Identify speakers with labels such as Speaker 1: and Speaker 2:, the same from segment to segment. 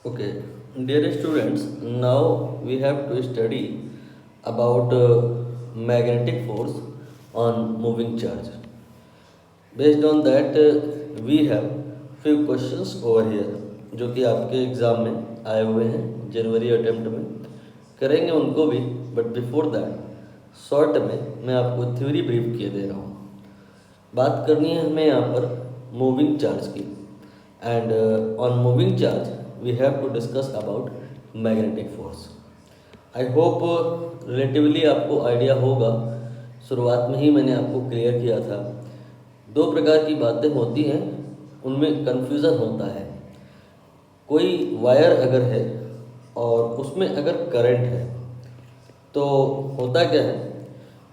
Speaker 1: Okay, dear students, now we have to study about magnetic force on moving charge. Based on that, we have few questions over here जो कि आपके exam में आए हुए हैं जनवरी attempt में करेंगे उनको भी बट बिफोर दैट शॉर्ट में मैं आपको थ्योरी ब्रीफ किए दे रहा हूँ। बात करनी है हमें यहाँ पर मूविंग चार्ज की and on moving charge we have to discuss about magnetic force. I hope relatively आपको आइडिया होगा। शुरुआत में ही मैंने आपको क्लियर किया था। दो प्रकार की बातें होती हैं, उनमें कन्फ्यूज़न होता है। कोई वायर अगर है और उसमें अगर करंट है तो होता क्या है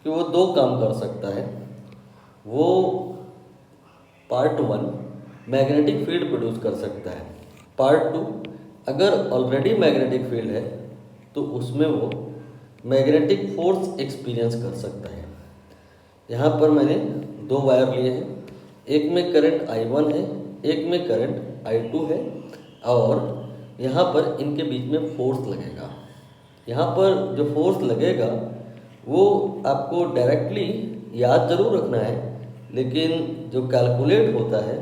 Speaker 1: कि वो दो काम कर सकता है। वो part one magnetic field produce कर सकता है, पार्ट टू अगर ऑलरेडी मैग्नेटिक फील्ड है तो उसमें वो मैग्नेटिक फोर्स एक्सपीरियंस कर सकता है। यहाँ पर मैंने दो वायर लिए हैं, एक में करंट I1 है, एक में करंट I2 है और यहाँ पर इनके बीच में फोर्स लगेगा। यहाँ पर जो फोर्स लगेगा वो आपको डायरेक्टली याद ज़रूर रखना है, लेकिन जो कैलकुलेट होता है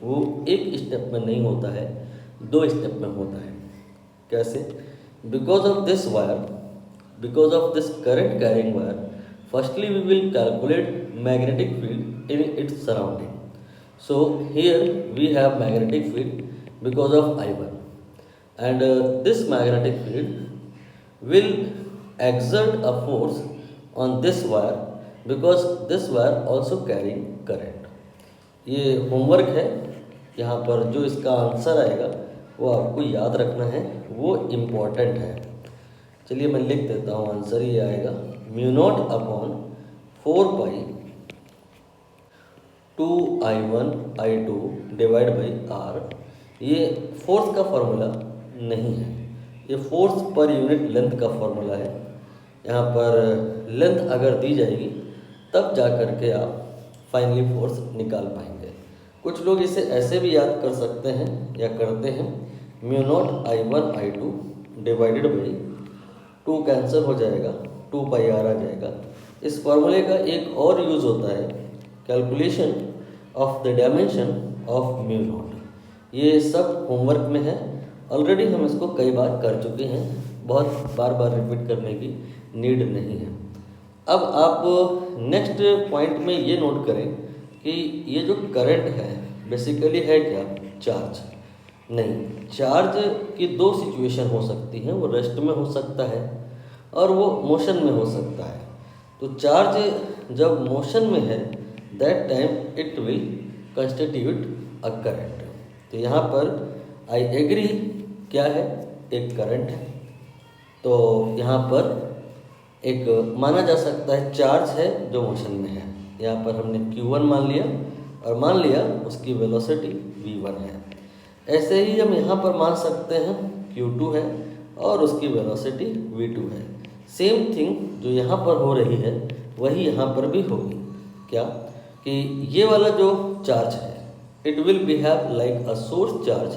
Speaker 1: वो एक स्टेप में नहीं होता है, दो स्टेप में होता है। कैसे? Because of this wire, because of this current carrying wire, firstly we will calculate magnetic field in its surrounding. So here we have magnetic field because of I1 and this magnetic field will exert a force on this wire because this wire also carrying current. ये homework है, यहाँ पर जो इसका answer आएगा वो आपको याद रखना है, वो इम्पॉर्टेंट है। चलिए मैं लिख देता हूँ, आंसर ये आएगा mu naught upon 4 pi 2I1 I2 divide by r. ये फोर्स का फॉर्मूला नहीं है, ये फोर्स पर यूनिट लेंथ का फॉर्मूला है। यहाँ पर लेंथ अगर दी जाएगी तब जा कर के आप फाइनली फोर्स निकाल पाएंगे। कुछ लोग इसे ऐसे भी याद कर सकते हैं या करते हैं, mu naught I1 I2 divided by 2 cancel हो जाएगा, 2 पाई आर आ जाएगा। इस फॉर्मूले का एक और यूज़ होता है calculation of the dimension of mu naught. ये सब होमवर्क में है, ऑलरेडी हम इसको कई बार कर चुके हैं, बहुत बार बार रिपीट करने की नीड नहीं है। अब आप नेक्स्ट पॉइंट में ये नोट करें कि ये जो करंट है बेसिकली है क्या? चार्ज नहीं। चार्ज की दो सिचुएशन हो सकती हैं, वो रेस्ट में हो सकता है और वो मोशन में हो सकता है। तो चार्ज जब मोशन में है that time it will constitute a current. तो यहाँ पर आई एग्री क्या है? एक करंट है। तो यहाँ पर एक माना जा सकता है चार्ज है जो मोशन में है। यहाँ पर हमने Q1 मान लिया और मान लिया उसकी वेलोसिटी V1 है। ऐसे ही हम यहाँ पर मान सकते हैं Q2 है और उसकी वेलोसिटी V2 है। सेम थिंग जो यहाँ पर हो रही है वही यहाँ पर भी होगी। क्या कि ये वाला जो चार्ज है it will behave like a source charge,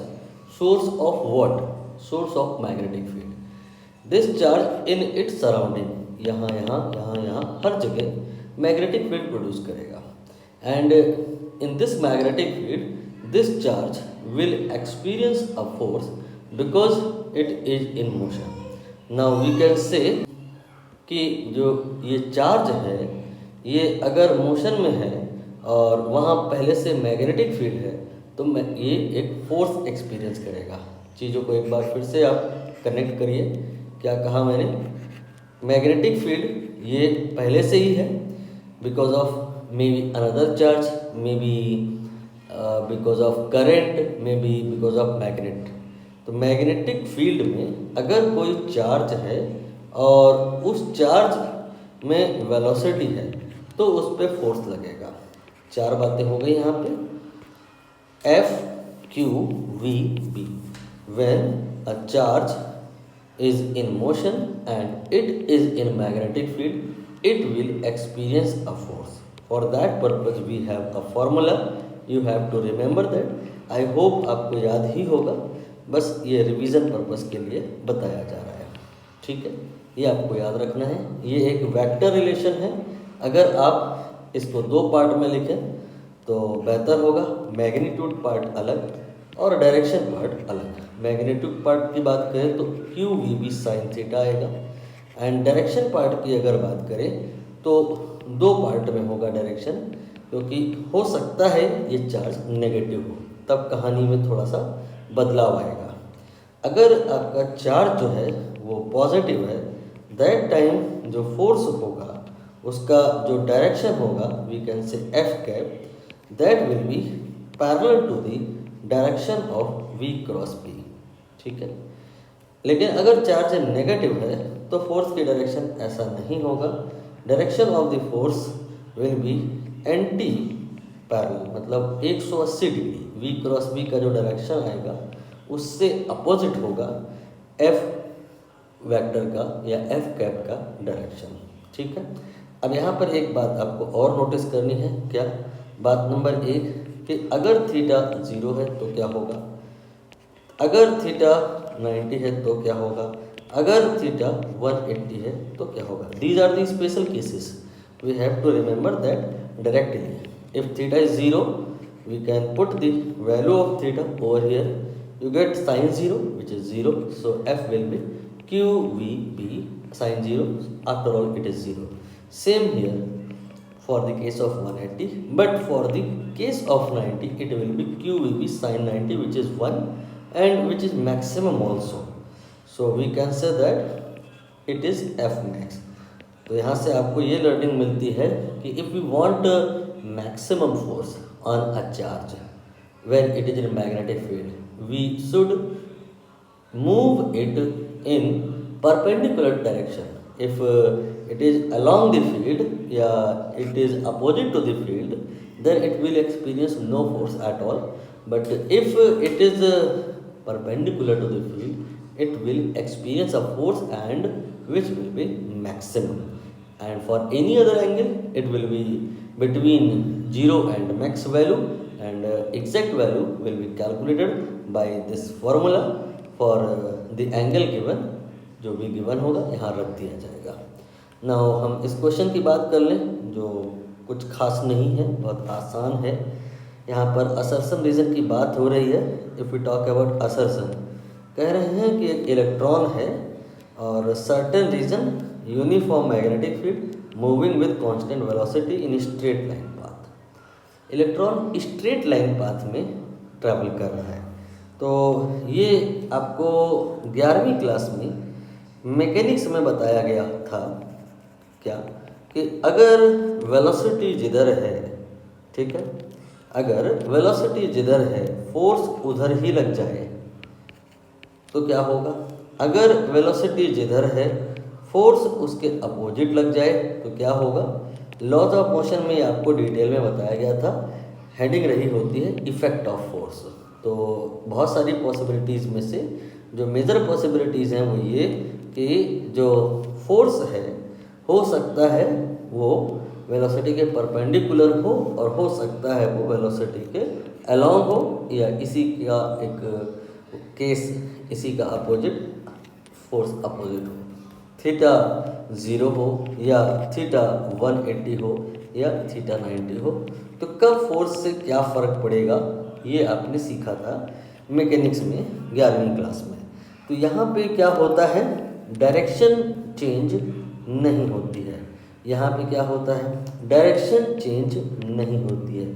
Speaker 1: source of what? Source of magnetic field. This charge in its surrounding, यहाँ यहाँ यहाँ यहाँ हर जगह मैग्नेटिक फील्ड प्रोड्यूस करेगा and in this magnetic field this charge will experience a force because it is in motion. Now we can say कि जो ये charge है ये अगर मोशन में है और वहाँ पहले से मैग्नेटिक फील्ड है तो ये एक फोर्स एक्सपीरियंस करेगा। चीज़ों को एक बार फिर से आप कनेक्ट करिए। क्या कहा मैंने? मैग्नेटिक फील्ड ये पहले से ही है because of may be another charge, may be because of current, may be because of magnet. तो मैग्नेटिक फील्ड में अगर कोई चार्ज है और उस चार्ज में वेलोसिटी है तो उस पर फोर्स लगेगा। चार बातें हो गई यहाँ पे। F Q V B, when a charge is in motion and it is in magnetic field it will experience a force. For that purpose we have a formula, you have to remember that. I hope आपको याद ही होगा। बस ये revision purpose के लिए बताया जा रहा है, ठीक है। ये आपको याद रखना है, ये एक वेक्टर रिलेशन है। अगर आप इसको दो पार्ट में लिखें तो बेहतर होगा, मैग्नीट्यूड पार्ट अलग और डायरेक्शन पार्ट अलग। मैग्नीट्यूड पार्ट की बात करें तो q v B sine theta आएगा, एंड डायरेक्शन पार्ट की अगर बात करें तो दो पार्ट में होगा डायरेक्शन, क्योंकि हो सकता है ये चार्ज नेगेटिव हो, तब कहानी में थोड़ा सा बदलाव आएगा। अगर आपका चार्ज जो है वो पॉजिटिव है, दैट टाइम जो फोर्स होगा उसका जो डायरेक्शन होगा we can say F cap, that will be parallel to the direction of v cross p, ठीक है। लेकिन अगर चार्ज नेगेटिव है तो फोर्स की डायरेक्शन ऐसा नहीं होगा, direction of the force will be anti parallel, मतलब 180 डिग्री v क्रॉस b का जो डायरेक्शन आएगा उससे अपोजिट होगा f वेक्टर का या f कैप का डायरेक्शन, ठीक है। अब यहाँ पर एक बात आपको और नोटिस करनी है, क्या बात नंबर 1 कि अगर थीटा 0 है तो क्या होगा, अगर थीटा 90 है तो क्या होगा, अगर थीटा 180 है तो क्या होगा। These are the special cases, we have to remember that directly. If theta is 0 we can put the value of theta over here, you get sin 0 which is 0, so f will be qvb sin 0, after all it is 0. Same here for the case of 180, but for the case of 90 it will be qvb sin 90 which is 1 and which is maximum also, so we can say that it is f max. तो यहाँ से आपको ये learning मिलती है कि if we want maximum force on a charge when it is in magnetic field, we should move it in perpendicular direction. If it is along the field, yeah, it is opposite to the field, then it will experience no force at all. But if it is perpendicular to the field, it will experience a force and which will be maximum. And for any other angle, it will be between 0 and max value, and exact value will be calculated by this formula for the angle given, जो भी given होगा यहाँ रख दिया जाएगा। Now हम इस question की बात कर लें जो कुछ खास नहीं है, बहुत आसान है। यहाँ पर असर्शन रीजन की बात हो रही है। If we talk about assertion, कह रहे हैं कि एक इलेक्ट्रॉन है और certain region uniform magnetic field moving with constant velocity in straight line path. Electron straight line path में ट्रैवल कर रहा है। तो ये आपको 11वीं क्लास में मैकेनिक्स में बताया गया था क्या, कि अगर वेलोसिटी जिधर है, ठीक है, अगर वेलोसिटी जिधर है फोर्स उधर ही लग जाए तो क्या होगा, अगर वेलोसिटी जिधर है फोर्स उसके अपोजिट लग जाए तो क्या होगा। लॉज ऑफ मोशन में आपको डिटेल में बताया गया था, हेडिंग रही होती है इफेक्ट ऑफ फोर्स। तो बहुत सारी पॉसिबिलिटीज़ में से जो मेजर पॉसिबिलिटीज़ हैं वो ये कि जो फोर्स है हो सकता है वो वेलोसिटी के परपेंडिकुलर हो और हो सकता है वो वेलोसिटी के अलोंग हो, या इसी का एक केस इसी का अपोजिट फोर्स अपोजिट हो। थीटा 0 हो या थीटा 180 हो या थीटा 90 हो, तो कब फोर्स से क्या फ़र्क पड़ेगा ये आपने सीखा था मैकेनिक्स में 11वीं क्लास में। तो यहाँ पे क्या होता है, डायरेक्शन चेंज नहीं होती है। यहाँ पे क्या होता है, डायरेक्शन चेंज नहीं होती है।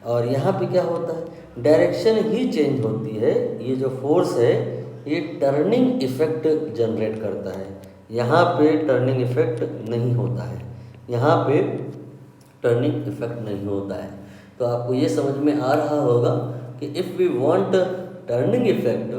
Speaker 1: और यहाँ पे क्या होता है, डायरेक्शन ही चेंज होती है। ये जो फोर्स है ये टर्निंग इफेक्ट जनरेट करता है। यहाँ पे टर्निंग इफेक्ट नहीं होता है, यहाँ पे टर्निंग इफेक्ट नहीं होता है। तो आपको ये समझ में आ रहा होगा कि if we want turning effect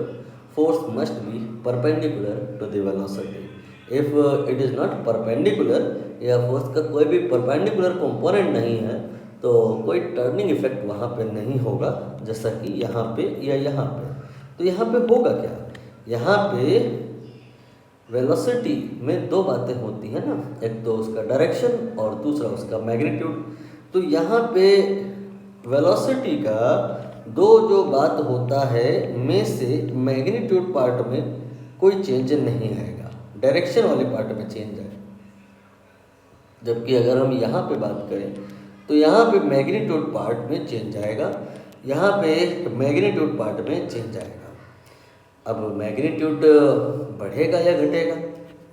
Speaker 1: force must be perpendicular to the velocity. If it is not perpendicular या फोर्स का कोई भी परपेंडिकुलर कंपोनेंट नहीं है तो कोई टर्निंग इफेक्ट वहाँ पे नहीं होगा, जैसा कि यहाँ पे या यहाँ पे। तो यहाँ पे होगा क्या, यहाँ पे वेलोसिटी में दो बातें होती हैं ना, एक तो उसका डायरेक्शन और दूसरा उसका मैग्नीट्यूड। तो यहाँ पे वेलोसिटी का दो जो बात होता है में से मैग्नीट्यूड पार्ट में कोई चेंज नहीं आएगा, डायरेक्शन वाले पार्ट में चेंज आएगा। जबकि अगर हम यहाँ पे बात करें तो यहाँ पे मैग्नीट्यूड पार्ट में चेंज आएगा, यहाँ पे मैग्नीट्यूड पार्ट में चेंज आएगा। अब मैग्नीट्यूड बढ़ेगा या घटेगा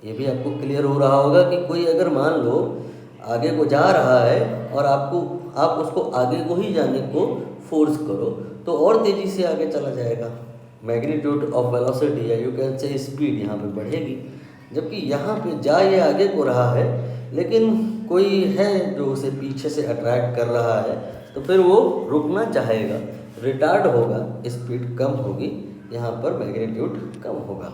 Speaker 1: ये भी आपको क्लियर हो रहा होगा कि कोई अगर मान लो आगे को जा रहा है और आप उसको आगे को ही जाने को फोर्स करो तो और तेज़ी से आगे चला जाएगा। मैग्नीट्यूड ऑफ वेलोसिटी या यू कैन से स्पीड यहाँ पे बढ़ेगी। जबकि यहाँ पे जा ये आगे को रहा है लेकिन कोई है जो उसे पीछे से अट्रैक्ट कर रहा है तो फिर वो रुकना चाहेगा, रिटार्ड होगा, स्पीड कम होगी, यहाँ पर मैग्नीट्यूड कम होगा।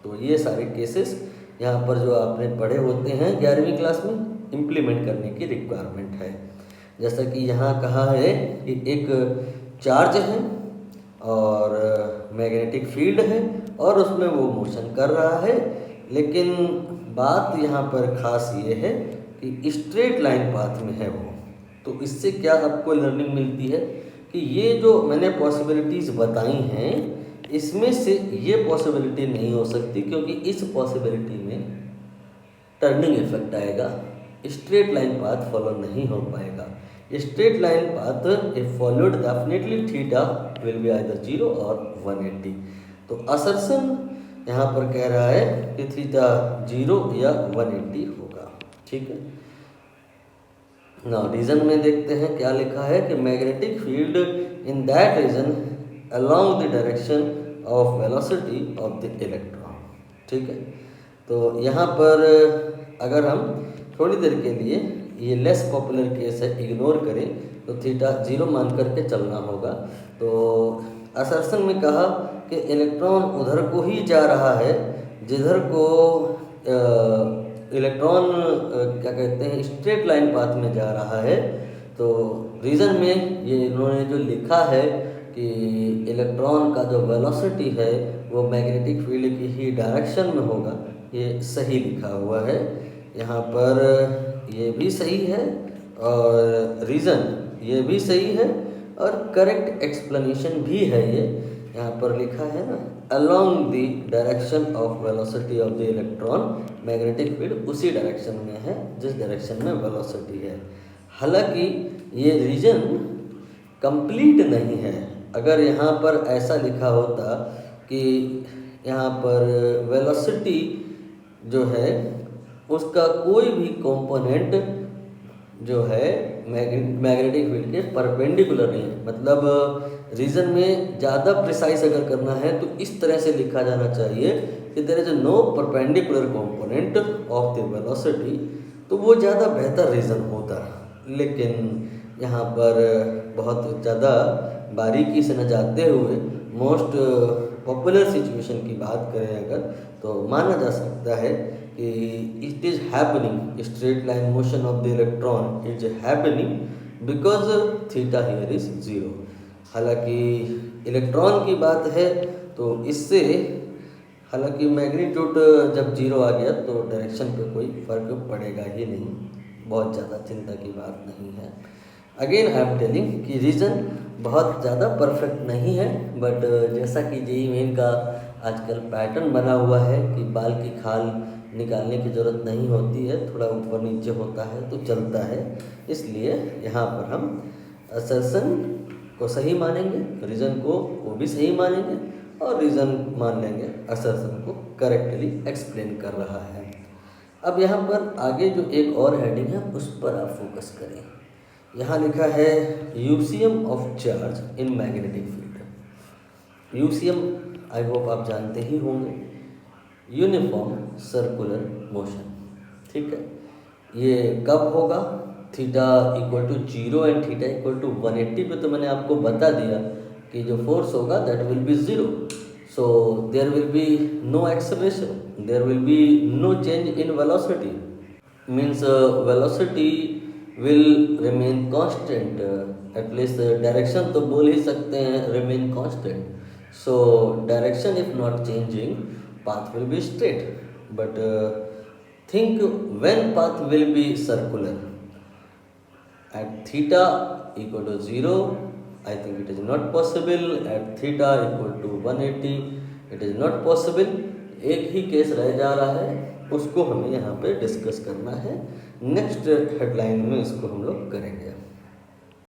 Speaker 1: तो ये सारे केसेस यहाँ पर जो आपने पढ़े होते हैं 11वीं क्लास में इम्प्लीमेंट करने की रिक्वायरमेंट है। जैसा कि यहाँ कहा है कि एक चार्ज है और मैग्नेटिक फील्ड है और उसमें वो मोशन कर रहा है, लेकिन बात यहाँ पर ख़ास ये है कि स्ट्रेट लाइन पाथ में है वो। तो इससे क्या आपको लर्निंग मिलती है कि ये जो मैंने पॉसिबिलिटीज़ बताई हैं इसमें से ये पॉसिबिलिटी नहीं हो सकती, क्योंकि इस पॉसिबिलिटी में टर्निंग इफेक्ट आएगा, स्ट्रेट लाइन पाथ फॉलो नहीं हो पाएगा। Straight line path if followed definitely theta will be either 0 और 180। तो असर्शन यहाँ पर कह रहा है कि थीटा 0 या 180 होगा। ठीक है ना। रीजन में देखते हैं क्या लिखा है कि magnetic field in that region along the direction of velocity of the electron। ठीक है, तो यहाँ पर अगर हम थोड़ी देर के लिए ये लेस पॉपुलर केस है इग्नोर करें तो थीटा 0 मान करके चलना होगा। तो असर्शन में कहा कि इलेक्ट्रॉन उधर को ही जा रहा है जिधर को इलेक्ट्रॉन क्या कहते हैं स्ट्रेट लाइन पाथ में जा रहा है। तो रीज़न में ये इन्होंने जो लिखा है कि इलेक्ट्रॉन का जो वेलोसिटी है वो मैग्नेटिक फील्ड की ही डायरेक्शन में होगा, ये सही लिखा हुआ है। यहाँ पर ये भी सही है और रीज़न ये भी सही है और करेक्ट एक्सप्लेनेशन भी है। ये यहाँ पर लिखा है ना, along the direction of velocity of the electron magnetic field उसी डायरेक्शन में है जिस डायरेक्शन में वेलोसिटी है। हालांकि ये रीजन कंप्लीट नहीं है। अगर यहाँ पर ऐसा लिखा होता कि यहाँ पर वेलोसिटी जो है उसका कोई भी कंपोनेंट जो है मैग्नेटिक फील्ड के परपेंडिकुलर नहीं है, मतलब रीजन में ज़्यादा प्रिसाइज अगर करना है तो इस तरह से लिखा जाना चाहिए कि there is no perpendicular component of the velocity, तो वो ज़्यादा बेहतर रीज़न होता। लेकिन यहाँ पर बहुत ज़्यादा बारीकी से न जाते हुए मोस्ट पॉपुलर सिचुएशन की बात करें अगर तो माना जा सकता है कि it is happening straight line motion of the electron is happening because theta here is 0। हालांकि इलेक्ट्रॉन की बात है तो इससे हालांकि मैग्नीट्यूड जब 0 आ गया तो डायरेक्शन पे कोई फ़र्क पड़ेगा ही नहीं, बहुत ज़्यादा चिंता की बात नहीं है। अगेन आई एम टेलिंग कि रीज़न बहुत ज़्यादा परफेक्ट नहीं है, बट जैसा कि जेईई मेन का आजकल पैटर्न बना हुआ है कि बाल की खाल निकालने की ज़रूरत नहीं होती है, थोड़ा ऊपर नीचे होता है तो चलता है, इसलिए यहाँ पर हम असर्शन को सही मानेंगे, रीज़न को वो भी सही मानेंगे और रीज़न मान लेंगे असर्शन को करेक्टली एक्सप्लेन कर रहा है। अब यहाँ पर आगे जो एक और हेडिंग है उस पर आप फोकस करें। यहाँ लिखा है UCM of charge in magnetic field. UCM I hope आप जानते ही होंगे, यूनिफॉर्म सर्कुलर मोशन। ठीक है, ये कब होगा? Theta equal to 0 and theta equal to 180 पे तो मैंने आपको बता दिया कि जो फोर्स होगा that will be 0, so there will be no acceleration, there will be no change in velocity, means velocity will remain constant, at least direction तो बोल ही सकते हैं remain constant. So direction if not changing path will be straight, but think when path will be circular at theta equal to 0 I think it is not possible at theta equal to 180, it is not possible. एक ही case रह जा रहा है, उसको हमें यहाँ पे डिस्कस करना है। नेक्स्ट हेडलाइन में इसको हम लोग करेंगे।